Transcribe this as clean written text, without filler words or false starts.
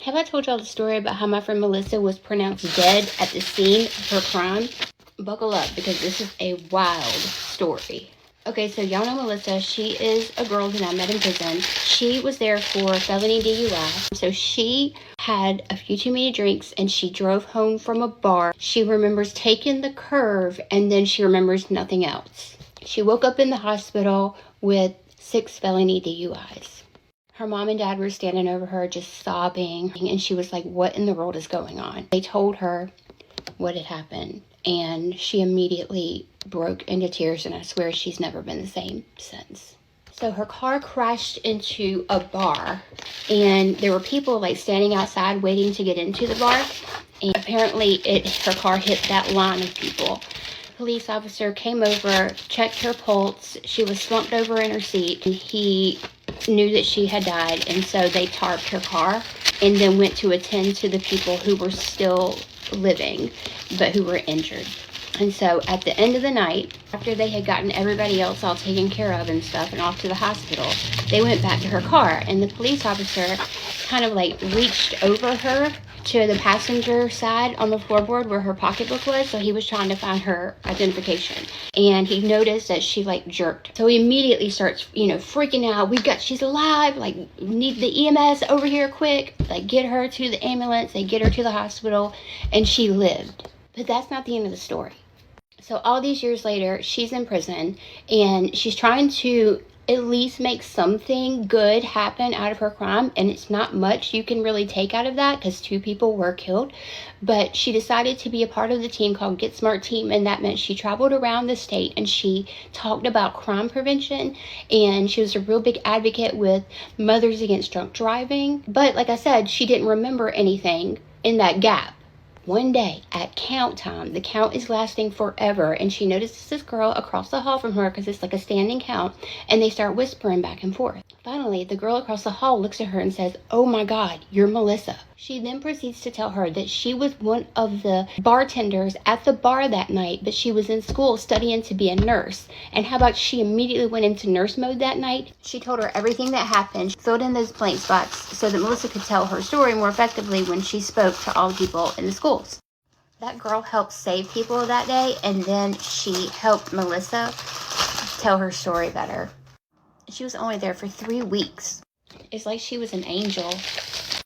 Have I told y'all the story about how my friend Melissa was pronounced dead at the scene of her crime? Buckle up, because this is a wild story. Okay, so y'all know Melissa. She is a girl who I met in prison. She was there for felony DUI. So she had a few too many drinks and she drove home from a bar. She remembers taking the curve and then she remembers nothing else. She woke up in the hospital with 6 felony DUIs. Her mom and dad were standing over her just sobbing, and she was like, what in the world is going on? They told her what had happened, and she immediately broke into tears, and I swear she's never been the same since. So her car crashed into a bar, and there were people like standing outside waiting to get into the bar, and apparently her car hit that line of people. Police officer came over, checked her pulse. She was slumped over in her seat, and he knew that she had died, and so they tarped her car and then went to attend to the people who were still living but who were injured. And so at the end of the night, after they had gotten everybody else all taken care of and stuff and off to the hospital, they went back to her car, and the police officer kind of like reached over her to the passenger side on the floorboard where her pocketbook was. So he was trying to find her identification, and he noticed that she like jerked. So he immediately starts, freaking out. She's alive. Like, need the EMS over here quick. Like, get her to the ambulance. They get her to the hospital, and she lived. But that's not the end of the story. So all these years later, she's in prison, and she's trying to at least make something good happen out of her crime, and it's not much you can really take out of that because 2 people were killed. But she decided to be a part of the team called Get Smart Team, and that meant she traveled around the state and she talked about crime prevention, and she was a real big advocate with Mothers Against Drunk Driving. But like I said, she didn't remember anything in that gap. One day at count time, the count is lasting forever, and she notices this girl across the hall from her because it's like a standing count, and they start whispering back and forth. Finally, the girl across the hall looks at her and says, "Oh my God, you're Melissa." She then proceeds to tell her that she was one of the bartenders at the bar that night, but she was in school studying to be a nurse. And how about she immediately went into nurse mode that night? She told her everything that happened, she filled in those blank spots so that Melissa could tell her story more effectively when she spoke to all the people in the schools. That girl helped save people that day, and then she helped Melissa tell her story better. She was only there for 3 weeks. It's like she was an angel.